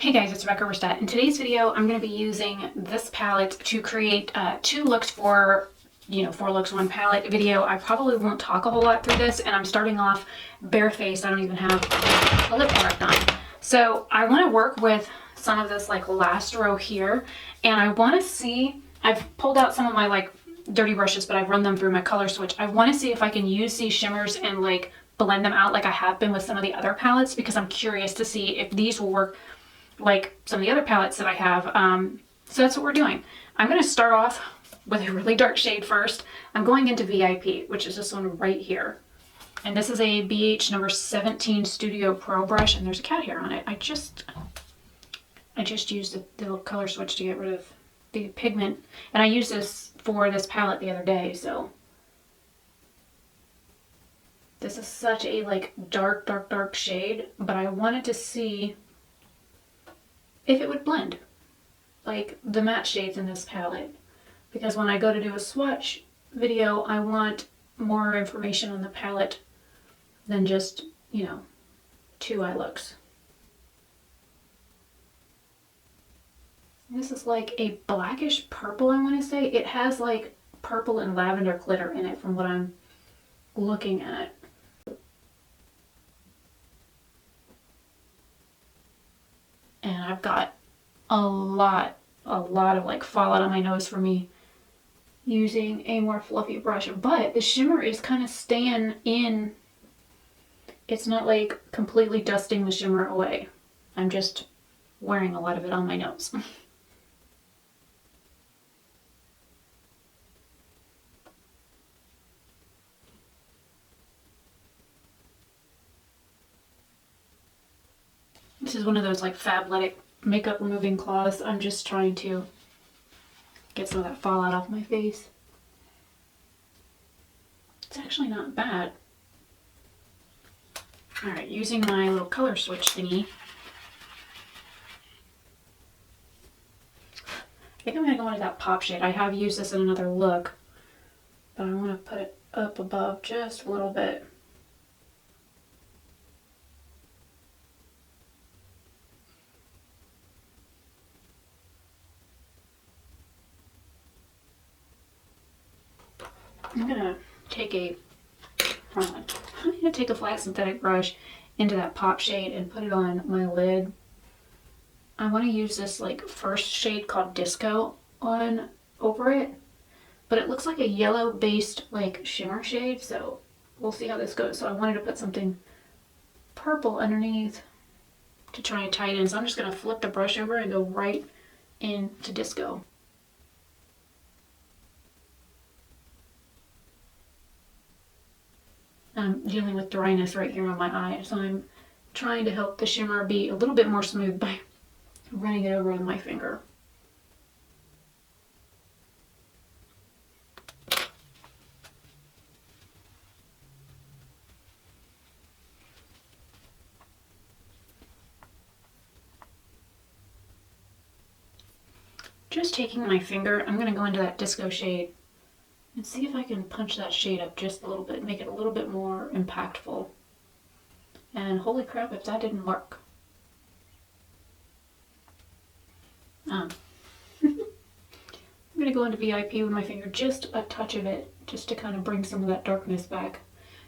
Hey guys, it's Rebecca Oberstadt. In today's video, I'm going to be using this palette to create two looks for, 4 looks, 1 palette video. I probably won't talk a whole lot through this, and I'm starting off barefaced. I don't even have a lip product on. So I want to work with some of this like last row here, and I want to see, I've pulled out some of my like dirty brushes, but I've run them through my color switch. I want to see if I can use these shimmers and like blend them out like I have been with some of the other palettes, because I'm curious to see if these will work like some of the other palettes that I have. So that's what we're doing. I'm going to start off with a really dark shade first. I'm going into VIP, which is this one right here. And this is a BH number 17 Studio Pro brush, and there's a cat hair on it. I just used the little color switch to get rid of the pigment. And I used this for this palette the other day, so. This is such a like dark shade, but I wanted to see if it would blend like the matte shades in this palette, because when I go to do a swatch video, I want more information on the palette than just, 2 eye looks. This is like a blackish purple, I want to say. It has like purple and lavender glitter in it from what I'm looking at. And I've got a lot of like fallout on my nose for me using a more fluffy brush, but the shimmer is kind of staying in. It's not like completely dusting the shimmer away. I'm just wearing a lot of it on my nose. This is one of those like Fabletic makeup removing cloths. I'm just trying to get some of that fallout off my face. It's actually not bad. Alright, using my little color switch thingy. I think I'm going to go into that pop shade. I have used this in another look, but I want to put it up above just a little bit. I'm gonna take a flat synthetic brush into that pop shade and put it on my lid. I want to use this like first shade called Disco on over it, but it looks like a yellow based like shimmer shade, so we'll see how this goes. So I wanted to put something purple underneath to try and tie it in. So I'm just gonna flip the brush over and go right into Disco. I'm dealing with dryness right here on my eye, so I'm trying to help the shimmer be a little bit more smooth by running it over with my finger. Just taking my finger, I'm going to go into that Disco shade and see if I can punch that shade up just a little bit, make it a little bit more impactful. And holy crap, if that didn't work. I'm going to go into VIP with my finger, just a touch of it, just to kind of bring some of that darkness back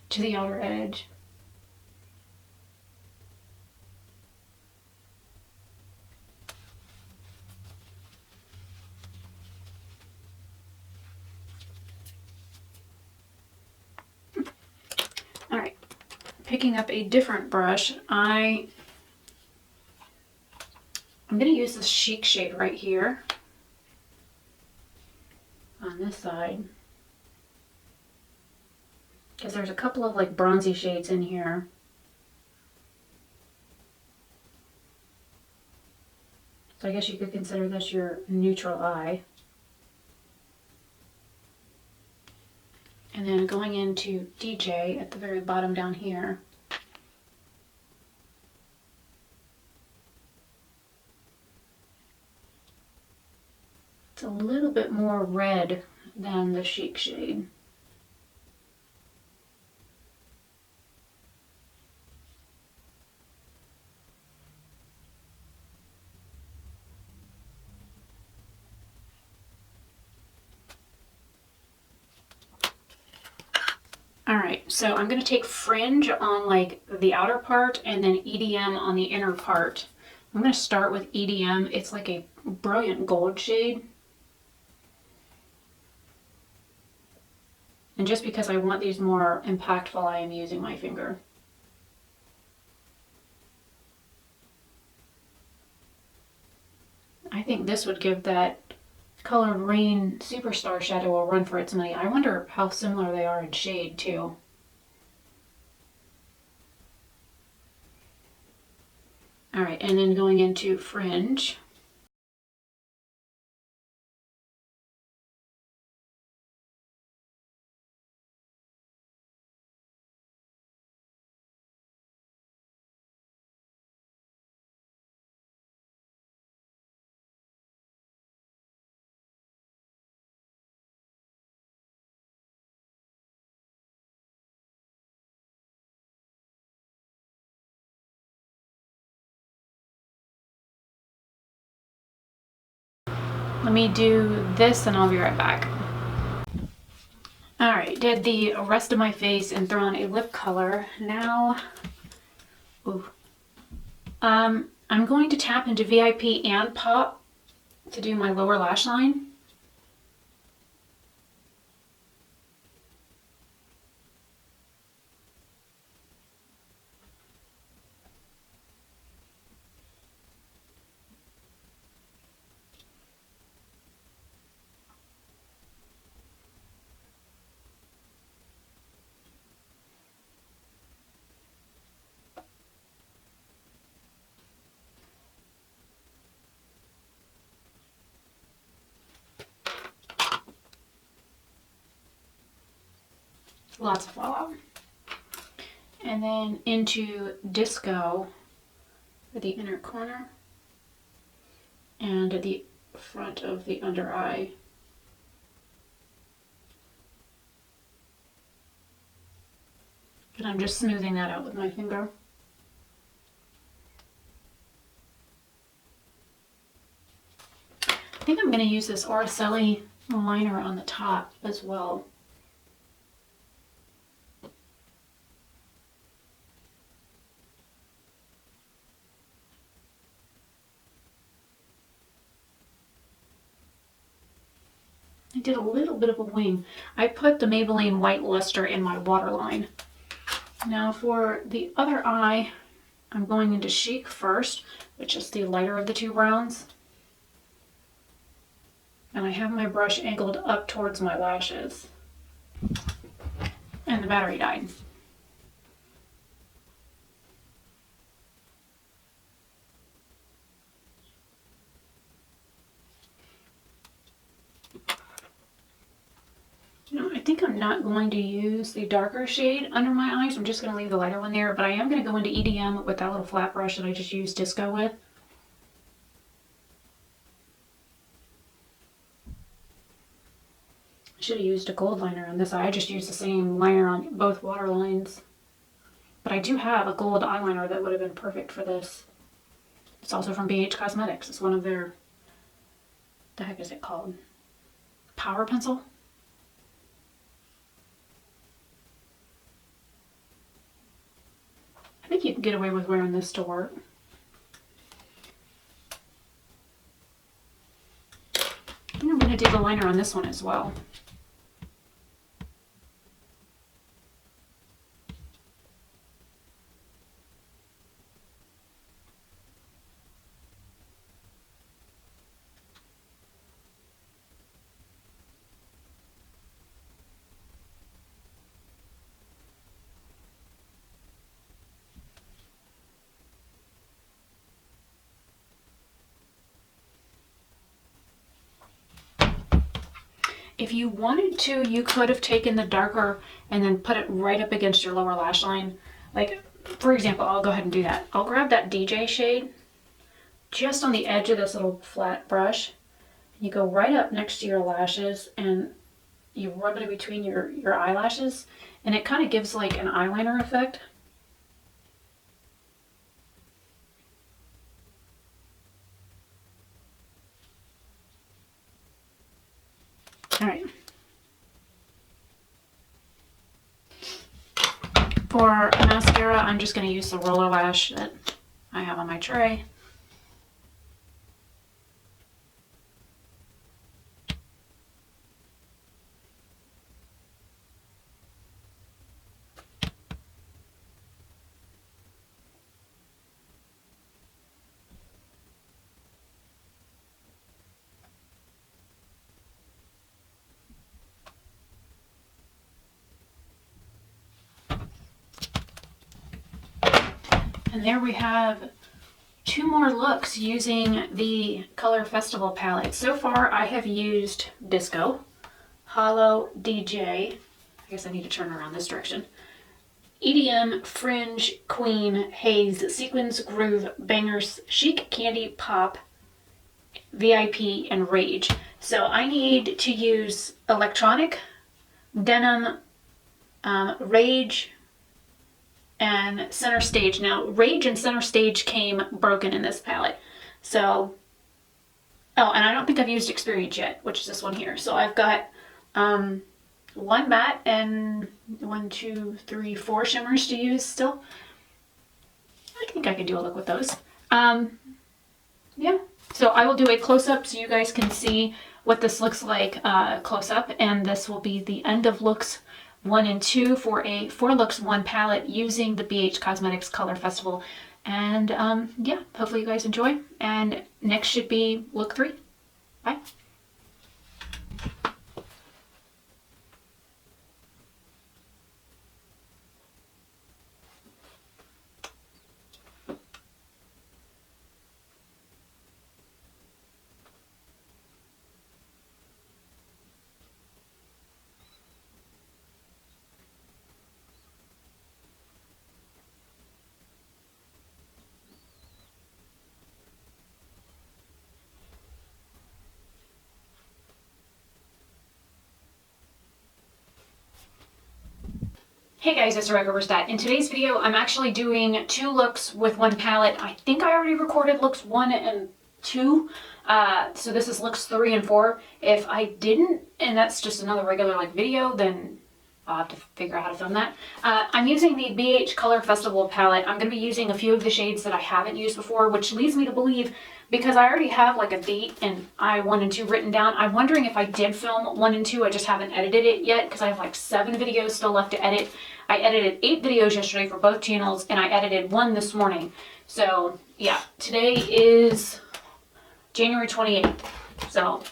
to the outer edge. Alright, picking up a different brush, I'm going to use this Chic shade right here on this side, because there's a couple of like bronzy shades in here. So I guess you could consider this your neutral eye. And then going into DJ at the very bottom down here. It's a little bit more red than the Chic shade. Alright, so I'm going to take fringe on like the outer part and then EDM on the inner part. I'm going to start with EDM. It's like a brilliant gold shade. And just because I want these more impactful, I am using my finger. I think this would give that Colored Rain Superstar shadow a run for its money. I wonder how similar they are in shade too. Alright, and then going into fringe. Let me do this and I'll be right back. Alright, did the rest of my face and throw on a lip color. Now, I'm going to tap into VIP and Pop to do my lower lash line. Lots of fallout. And then into Disco for the inner corner and the front of the under eye. And I'm just smoothing that out with my finger. I think I'm going to use this Oberstadt liner on the top as well. I did a little bit of a wing. I put the Maybelline White Luster in my waterline. Now for the other eye, I'm going into Chic first, which is the lighter of the two browns. And I have my brush angled up towards my lashes. And the battery died. I think I'm not going to use the darker shade under my eyes. I'm just going to leave the lighter one there, but I am going to go into EDM with that little flat brush that I just used Disco with. I should have used a gold liner on this eye. I just used the same liner on both waterlines. But I do have a gold eyeliner that would have been perfect for this. It's also from BH Cosmetics. It's one of their, the heck is it called? Power pencil? I think you can get away with wearing this to work. I think I'm going to do the liner on this one as well. If you wanted to, you could have taken the darker and then put it right up against your lower lash line. Like, for example, I'll go ahead and do that. I'll grab that DJ shade just on the edge of this little flat brush. You go right up next to your lashes and you rub it in between your eyelashes, and it kind of gives like an eyeliner effect. All right. For mascara, I'm just going to use the roller lash that I have on my tray. And there we have 2 more looks using the Color Festival palette. So far I have used Disco, Hollow DJ, I guess I need to turn around this direction, EDM, Fringe, Queen, Haze, Sequins, Groove, Bangers, Chic, Candy, Pop, VIP, and Rage. So I need to use Electronic, Denim, Rage, and Center Stage. Now, Rage and Center Stage came broken in this palette. So, oh, and I don't think I've used Experience yet, which is this one here. So I've got 1 matte and 1, 2, 3, 4 shimmers to use still. I think I could do a look with those. Yeah, so I will do a close-up so you guys can see what this looks like close-up, and this will be the end of looks 1 and 2 for a 4 looks 1 palette using the BH Cosmetics Color Festival. And yeah, hopefully you guys enjoy. And next should be look 3. Bye. Hey guys, it's Oberstadt. In today's video, I'm actually doing 2 looks with 1 palette. I think I already recorded looks 1 and 2. So this is looks 3 and 4. If I didn't, and that's just another regular like video, then I'll have to figure out how to film that. I'm using the BH Color Festival palette. I'm going to be using a few of the shades that I haven't used before, which leads me to believe, because I already have like a date and I 1 and 2 written down, I'm wondering if I did film 1 and 2, I just haven't edited it yet because I have like 7 videos still left to edit. I edited 8 videos yesterday for both channels and I edited 1 this morning. So yeah, today is January 28th. So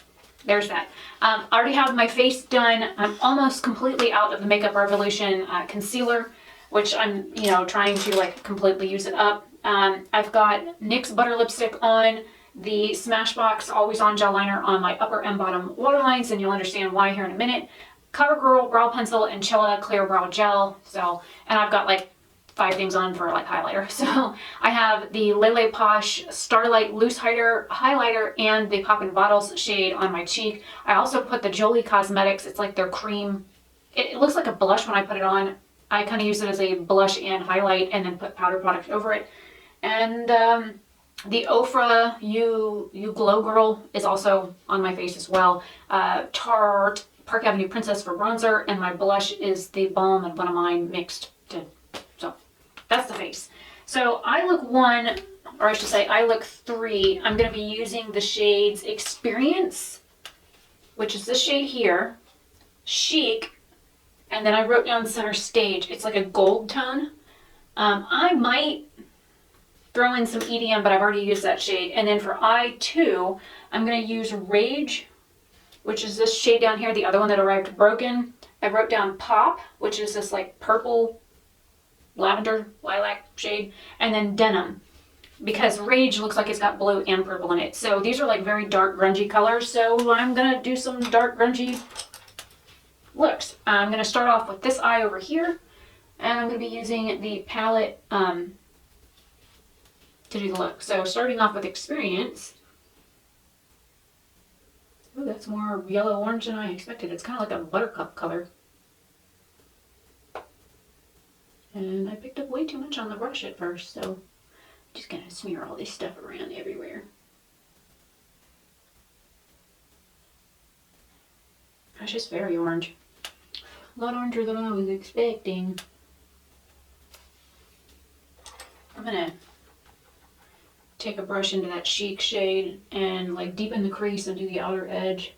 there's that. I already have my face done. I'm almost completely out of the Makeup Revolution concealer, which I'm, trying to like completely use it up. I've got NYX Butter Lipstick on, the Smashbox Always On Gel Liner on my upper and bottom waterlines, and you'll understand why here in a minute. CoverGirl Brow Pencil and Chilla Clear Brow Gel. So, and I've got like 5 things on for like highlighter. So I have the Lele Posh Starlight Loose Highlighter and the Poppin' Bottles shade on my cheek. I also put the Jolie Cosmetics, it's like their cream. It looks like a blush when I put it on. I kind of use it as a blush and highlight and then put powder product over it. And the Ofra You Glow Girl is also on my face as well. Tarte Park Avenue Princess for bronzer, and my blush is the Balm and one of mine mixed to, so that's the face. So I look 1, or I should say I look 3. I'm going to be using the shades Experience, which is this shade here, Chic, and then I wrote down Center Stage. It's like a gold tone. I might throw in some EDM, but I've already used that shade. And then for I2, I'm going to use Rage, which is this shade down here, the other one that arrived broken. I wrote down Pop, which is this like purple, lavender, lilac shade. And then Denim, because Rage looks like it's got blue and purple in it. So these are like very dark, grungy colors. So I'm going to do some dark, grungy looks. I'm going to start off with this eye over here. And I'm going to be using the palette to do the look. So starting off with Experience. Oh, that's more yellow orange than I expected. It's kind of like a buttercup color. And I picked up way too much on the brush at first, so I'm just gonna smear all this stuff around everywhere. Gosh, it's very orange. A lot oranger than I was expecting. gonna take a brush into that chic shade and like deepen the crease and do the outer edge.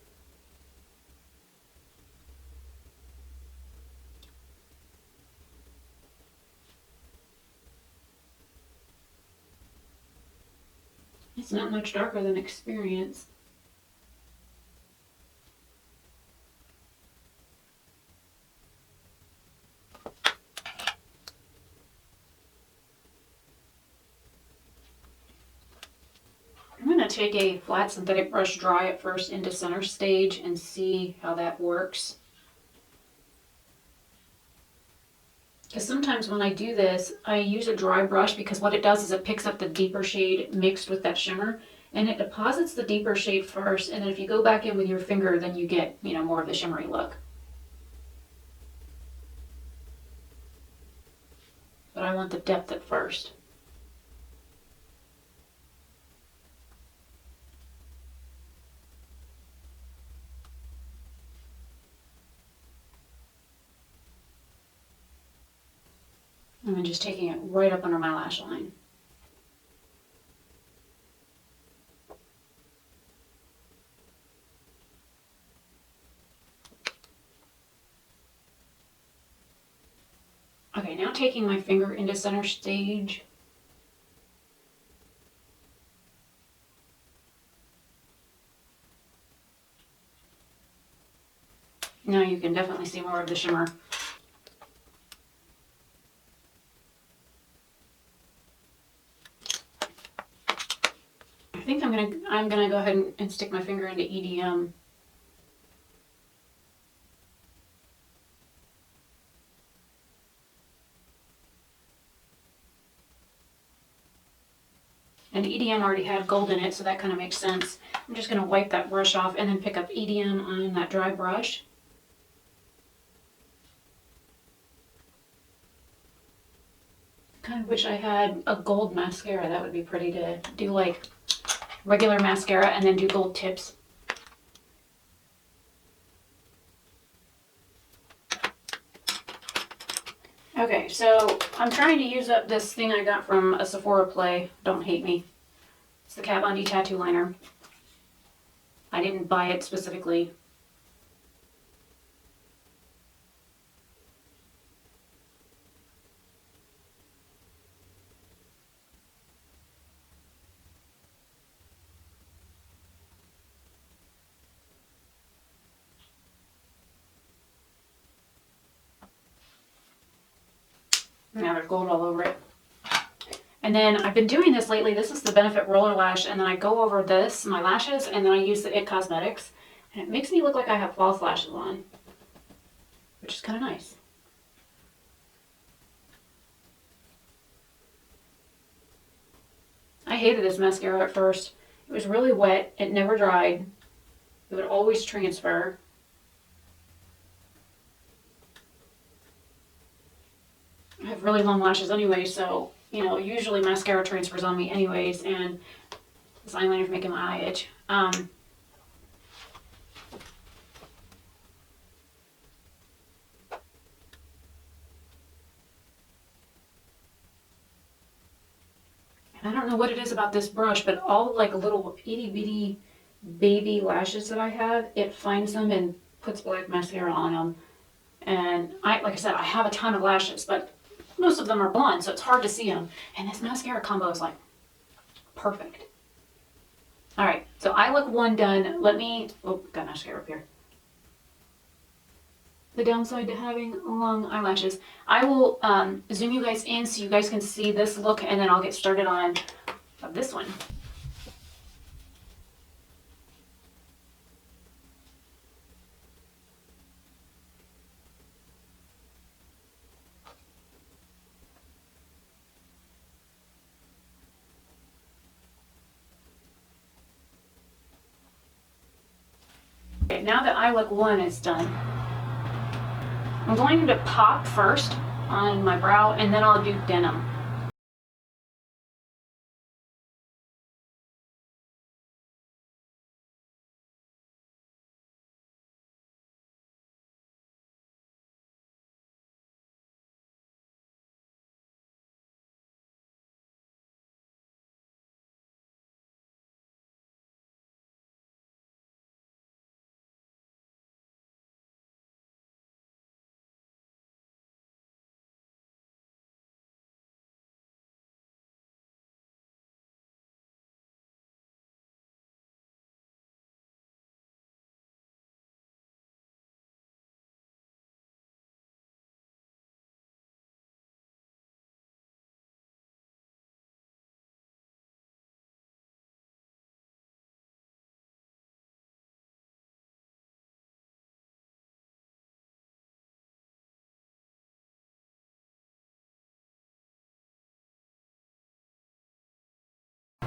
It's not much darker than Experience. I'm going to take a flat synthetic brush, dry it first into center stage and see how that works. Because sometimes when I do this, I use a dry brush because what it does is it picks up the deeper shade mixed with that shimmer and it deposits the deeper shade first, and then if you go back in with your finger, then you get, you know, more of the shimmery look. But I want the depth at first. And then just taking it right up under my lash line. Okay, now taking my finger into center stage. Now you can definitely see more of the shimmer. I think I'm gonna go ahead and stick my finger into EDM. And EDM already had gold in it, so that kind of makes sense. I'm just going to wipe that brush off and then pick up EDM on that dry brush. Kind of wish I had a gold mascara. That would be pretty to do like regular mascara and then do gold tips. Okay, so I'm trying to use up this thing I got from a Sephora play. Don't hate me. It's the Kat Von D tattoo liner. I didn't buy it specifically. Now there's gold all over it. And then I've been doing this lately. This is the Benefit Roller Lash, and then I go over this, my lashes, and then I use the IT Cosmetics, and it makes me look like I have false lashes on, which is kind of nice. I hated this mascara at first. It was really wet. It never dried. It would always transfer. I have really long lashes anyway, so, you know, usually mascara transfers on me anyways, and this eyeliner's making my eye itch. And I don't know what it is about this brush, but all like little itty bitty baby lashes that I have, it finds them and puts black mascara on them. And like I said, I have a ton of lashes, but most of them are blonde, so it's hard to see them. And this mascara combo is like perfect. All right, so eye look one done. Let me, oh, got mascara up here. The downside to having long eyelashes. I will zoom you guys in so you guys can see this look, and then I'll get started on this one. Okay, now that eye look one is done, I'm going to pop first on my brow, and then I'll do denim.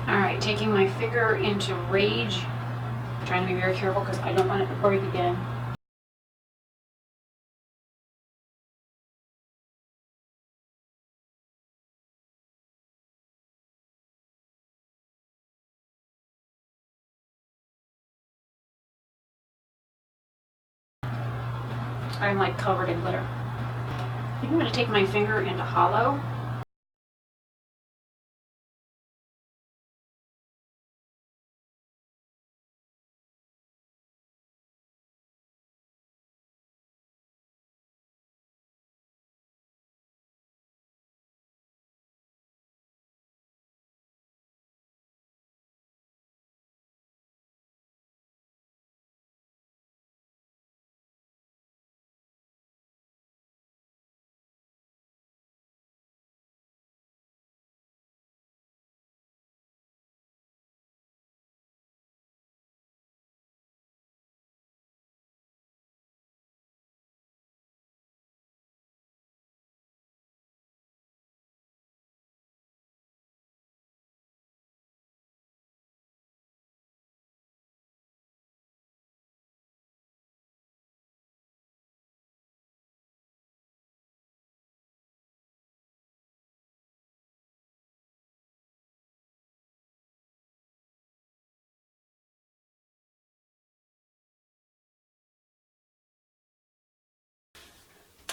All right, taking my finger into Rage, trying to be very careful because I don't want it to break again. I'm like covered in glitter. I think I'm going to take my finger into Hollow.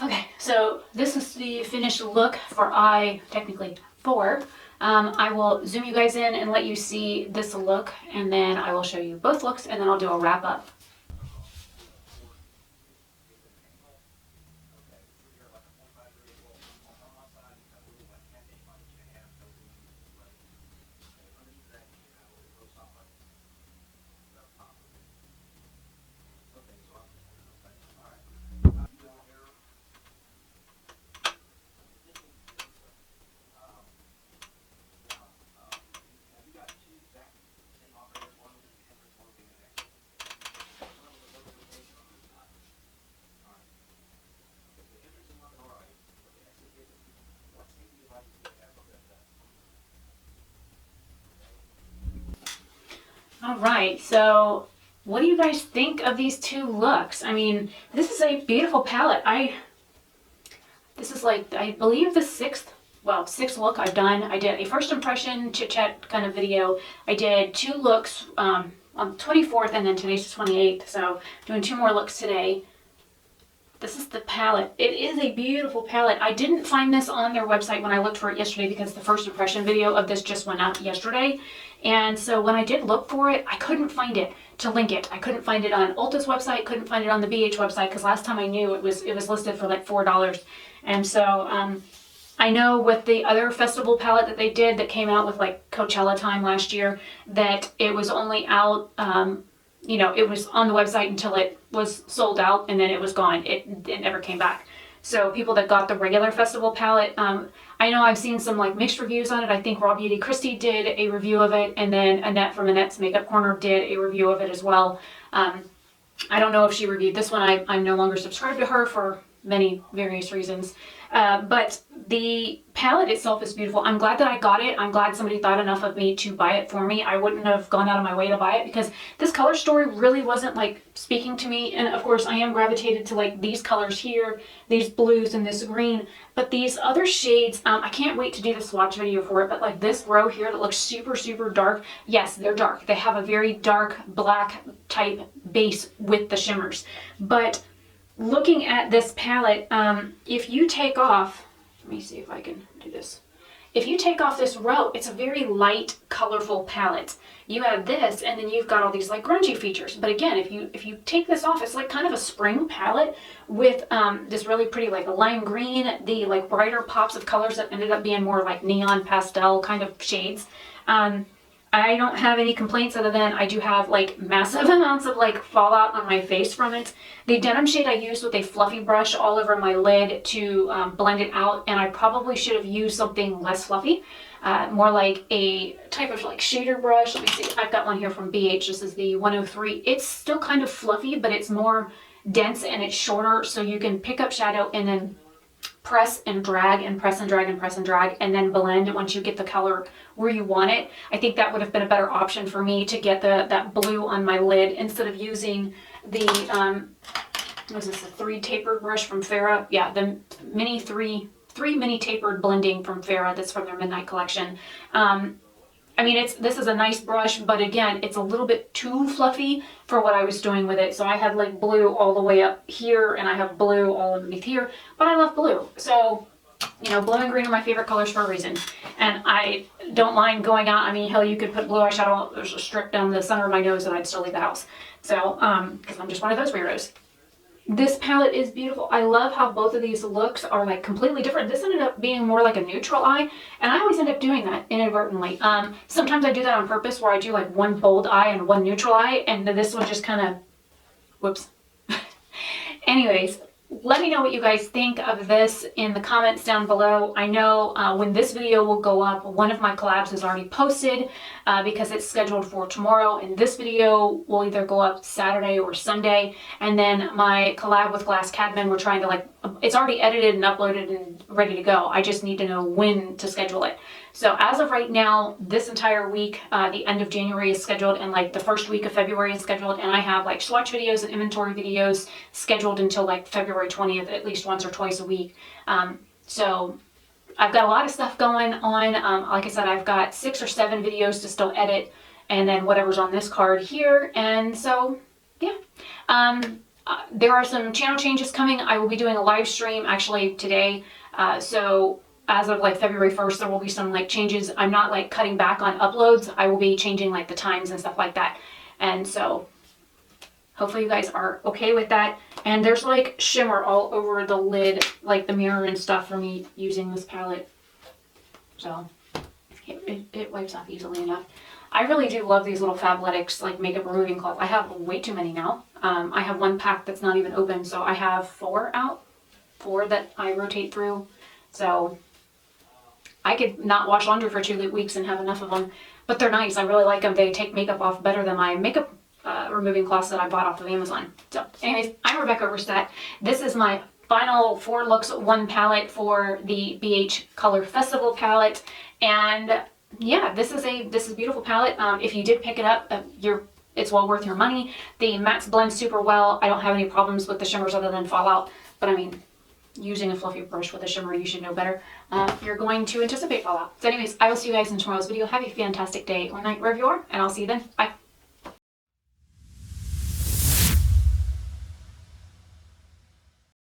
Okay, so this is the finished look for eye, technically 4. I will zoom you guys in and let you see this look, and then I will show you both looks, and then I'll do a wrap up. All right, so what do you guys think of these two looks? I mean, this is a beautiful palette. This is like, I believe the sixth look I've done. I did a first impression chit chat kind of video. I did 2 looks on the 24th, and then today's the 28th. So doing 2 more looks today. This is the palette. It is a beautiful palette. I didn't find this on their website when I looked for it yesterday because the first impression video of this just went up yesterday. And so when I did look for it, I couldn't find it to link it. I couldn't find it on Ulta's website, couldn't find it on the BH website, because last time I knew it was listed for like $4. And so I know with the other festival palette that they did that came out with like Coachella time last year, that it was only out, you know, it was on the website until it was sold out, and then it was gone. It never came back. So people that got the regular festival palette, I know I've seen some like mixed reviews on it. I think Raw Beauty Christie did a review of it, and then Annette from Annette's Makeup Corner did a review of it as well. I don't know if she reviewed this one. I'm no longer subscribed to her for many various reasons. But the palette itself is beautiful. I'm glad that I got it. I'm glad somebody thought enough of me to buy it for me. I wouldn't have gone out of my way to buy it because this color story really wasn't like speaking to me. And of course I am gravitated to like these colors here, these blues and this green, but these other shades, I can't wait to do the swatch video for it. But like this row here that looks super, super dark. Yes, they're dark. They have a very dark black type base with the shimmers, but looking at this palette, if you take off, let me see if I can do this. If you take off this row, it's a very light, colorful palette. You have this, and then you've got all these like grungy features. But again, if you take this off, it's like kind of a spring palette with this really pretty like lime green, the like brighter pops of colors that ended up being more like neon pastel kind of shades. I don't have any complaints other than I do have like massive amounts of like fallout on my face from it. The denim shade I used with a fluffy brush all over my lid to blend it out, and I probably should have used something less fluffy, more like a type of like shader brush. Let me see, I've got one here from BH. This is the 103. It's still kind of fluffy, but it's more dense and it's shorter, so you can pick up shadow and then press and drag and press and drag and press and drag and then blend once you get the color where you want it. I think that would have been a better option for me to get that blue on my lid instead of using the, what is this, a 3 tapered brush from Farrah? Yeah, the mini 3 mini tapered blending from Farrah that's from their Midnight collection. I mean, this is a nice brush, but again, it's a little bit too fluffy for what I was doing with it. So I had like blue all the way up here and I have blue all underneath here, but I love blue. So, you know, blue and green are my favorite colors for a reason. And I don't mind going out. I mean, hell, you could put blue eyeshadow, there's a strip down the center of my nose and I'd still leave the house. So, because I'm just one of those weirdos. This palette is beautiful. I love how both of these looks are like completely different. This ended up being more like a neutral eye, and I always end up doing that inadvertently. Sometimes I do that on purpose where I do like one bold eye and one neutral eye, and this one just kind of, whoops. Anyways, let me know what you guys think of this in the comments down below. I know when this video will go up, one of my collabs is already posted because it's scheduled for tomorrow, and this video will either go up Saturday or Sunday. And then my collab with Glass Cadman, we're trying to like, it's already edited and uploaded and ready to go. I just need to know when to schedule it. So as of right now, this entire week, the end of January is scheduled, and like the first week of February is scheduled, and I have like swatch videos and inventory videos scheduled until like February 20th, at least once or twice a week. So I've got a lot of stuff going on. Like I said, I've got 6 or 7 videos to still edit, and then whatever's on this card here. And so, yeah. There are some channel changes coming. I will be doing a live stream actually today. So as of like February 1st, there will be some like changes. I'm not like cutting back on uploads. I will be changing like the times and stuff like that. And so hopefully you guys are okay with that. And there's like shimmer all over the lid, like the mirror and stuff for me using this palette. So it wipes off easily enough. I really do love these little Fabletics like makeup removing cloths. I have way too many now. I have one pack that's not even open, so I have 4 out, 4 that I rotate through. So I could not wash laundry for 2 weeks and have enough of them, but they're nice. I really like them. They take makeup off better than my makeup removing cloths that I bought off of Amazon. So anyways, I'm Rebecca Oberstadt. This is my final 4 looks 1 palette for the BH Color Festival palette. And yeah, this is a beautiful palette. If you did pick it up, it's well worth your money. The mattes blend super well. I don't have any problems with the shimmers other than fallout, but I mean, using a fluffy brush with a shimmer, you should know better. You're going to anticipate fallout. So anyways, I will see you guys in tomorrow's video. Have a fantastic day or night wherever you are, and I'll see you then. Bye.